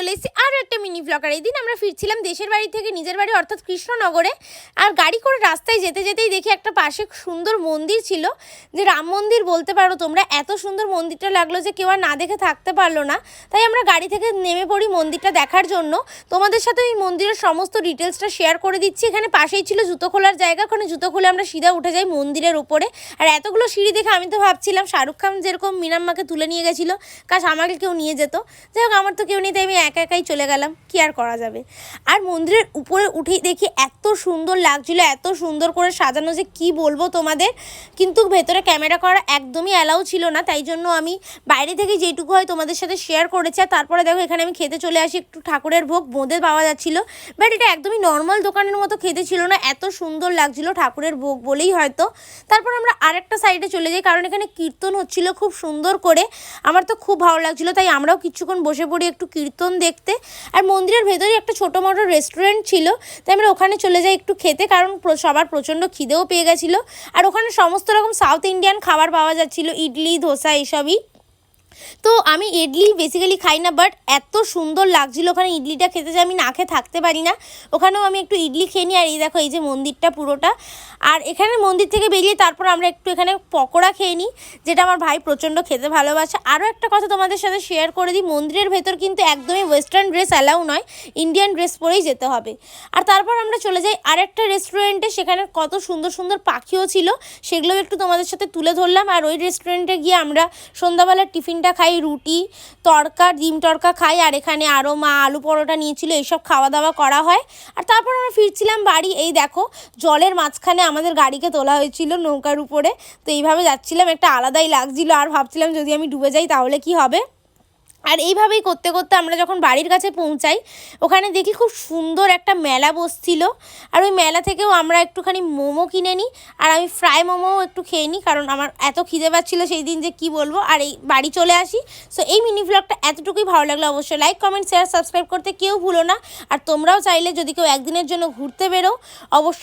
চলে এসেছি আরও একটা মিনি ব্লগার। এই দিন আমরা ফিরছিলাম দেশের বাড়ি থেকে নিজের বাড়ি অর্থাৎ কৃষ্ণনগরে। আর গাড়ি করে রাস্তায় যেতে যেতেই দেখি একটা পাশে সুন্দর মন্দির ছিল, যে রাম মন্দির বলতে পারো তোমরা। এত সুন্দর মন্দিরটা লাগলো যে কেউ আর না দেখে থাকতে পারলো না। তাই আমরা গাড়ি থেকে নেমে পড়ি মন্দিরটা দেখার জন্য। তোমাদের সাথে এই মন্দিরের সমস্ত ডিটেলসটা শেয়ার করে দিচ্ছি। এখানে পাশেই ছিল জুতো খোলার জায়গা, ওখানে জুতো খুলে আমরা সিধা উঠে যাই মন্দিরের উপরে। আর এতগুলো সিঁড়ি দেখে আমি তো ভাবছিলাম শাহরুখ খান যেরকম মিনাম্মাকে তুলে নিয়ে গেছিলো, কাশ আমাকে কেউ নিয়ে যেত। যাই হোক, আমার তো কেউ নেই, তাই আমি একা একাই চলে গেলাম, কি আর করা যাবে। আর মন্দিরের উপরে উঠেই দেখি এত সুন্দর লাগছিল, এত সুন্দর করে সাজানো যে কি বলবো তোমাদের। কিন্তু ভেতরে ক্যামেরা করা একদমই অ্যালাউ ছিল না, তাই জন্য আমি বাইরে থেকে যেটুকু হয় তোমাদের সাথে শেয়ার করেছি। আর তারপরে দেখো এখানে আমি খেতে চলে আসি একটু ঠাকুরের ভোগ। বোঁদে পাওয়া যাচ্ছিলো, বাট এটা একদমই নর্মাল দোকানের মতো খেতে ছিল না, এত সুন্দর লাগছিল ঠাকুরের ভোগ বলেই হয়তো। তারপর আমরা আরেকটা সাইডে চলে যাই, কারণ এখানে কীর্তন হচ্ছিল খুব সুন্দর করে। আমার তো খুব ভালো লাগছিলো, তাই আমরাও কিছুক্ষণ বসে পড়ি একটু কীর্তন দেখতে। আর মন্দিরের ভেতরেই একটা ছোটো মোটো রেস্টুরেন্ট ছিল, তাই আমরা ওখানে চলে যাই একটু খেতে, কারণ সবার প্রচণ্ড খিদেও পেয়ে গেছিলো। আর ওখানে সমস্ত রকম সাউথ ইন্ডিয়ান খাবার পাওয়া যাচ্ছিলো, ইডলি ধোসা এসবই। তো আমি ইডলি বেসিক্যালি খাই না, বাট এত সুন্দর লাগছিলো ওখানে ইডলিটা খেতে যে আমি না খেয়ে থাকতে পারি না। ওখানেও আমি একটু ইডলি খেয়ে নিই। আর এই দেখো এই যে মন্দিরটা পুরোটা। আর এখানে মন্দির থেকে বেরিয়ে তারপর আমরা একটু এখানে পকোড়া খেয়ে নিই, যেটা আমার ভাই প্রচণ্ড খেতে ভালোবাসে। আরও একটা কথা তোমাদের সাথে শেয়ার করে দিই, মন্দিরের ভেতর কিন্তু একদমই ওয়েস্টার্ন ড্রেস অ্যালাউ নয়, ইন্ডিয়ান ড্রেস পরেই যেতে হবে। আর তারপর আমরা চলে যাই আরেকটা রেস্টুরেন্টে, সেখানে কত সুন্দর সুন্দর পাখিও ছিল, সেগুলোও একটু তোমাদের সাথে তুলে ধরলাম। আর ওই রেস্টুরেন্টে গিয়ে আমরা সন্ধ্যাবেলার টিফিনটা খাই, রুটি তড়কা ডিম তড়কা খাই। আর এখানে আরও মা আলু পরোটা নিয়েছিল, এইসব খাওয়া দাওয়া করা হয়। আর তারপর আমরা ফিরছিলাম বাড়ি। এই দেখো জলের মাঝখানে আমাদের গাড়িকে তোলা হয়েছিল নৌকার উপরে, তো এইভাবে যাচ্ছিলাম, একটা আলাদাই লাগছিল। আর ভাবছিলাম যদি আমি ডুবে যাই তাহলে কি হবে। আর এইভাবেই করতে করতে আমরা যখন বাড়ির কাছে পৌঁছাই, ওখানে দেখি খুব সুন্দর একটা মেলা বসছিল। আর ওই মেলা থেকেও আমরা একটুখানি মোমো কিনে নিই, আর আমি ফ্রাই মোমোও একটু খেয়ে নিই, কারণ আমার এত খিদে পাচ্ছিলো সেই দিন যে কি বলবো। আর এই বাড়ি চলে আসি। সো এই মিনি ভ্লগটা এতটুকুই, ভালো লাগলো অবশ্যই লাইক কমেন্ট শেয়ার সাবস্ক্রাইব করতে কেউ ভুলো না। আর তোমরাও চাইলে যদি কেউ একদিনের জন্য ঘুরতে বেরো, অবশ্যই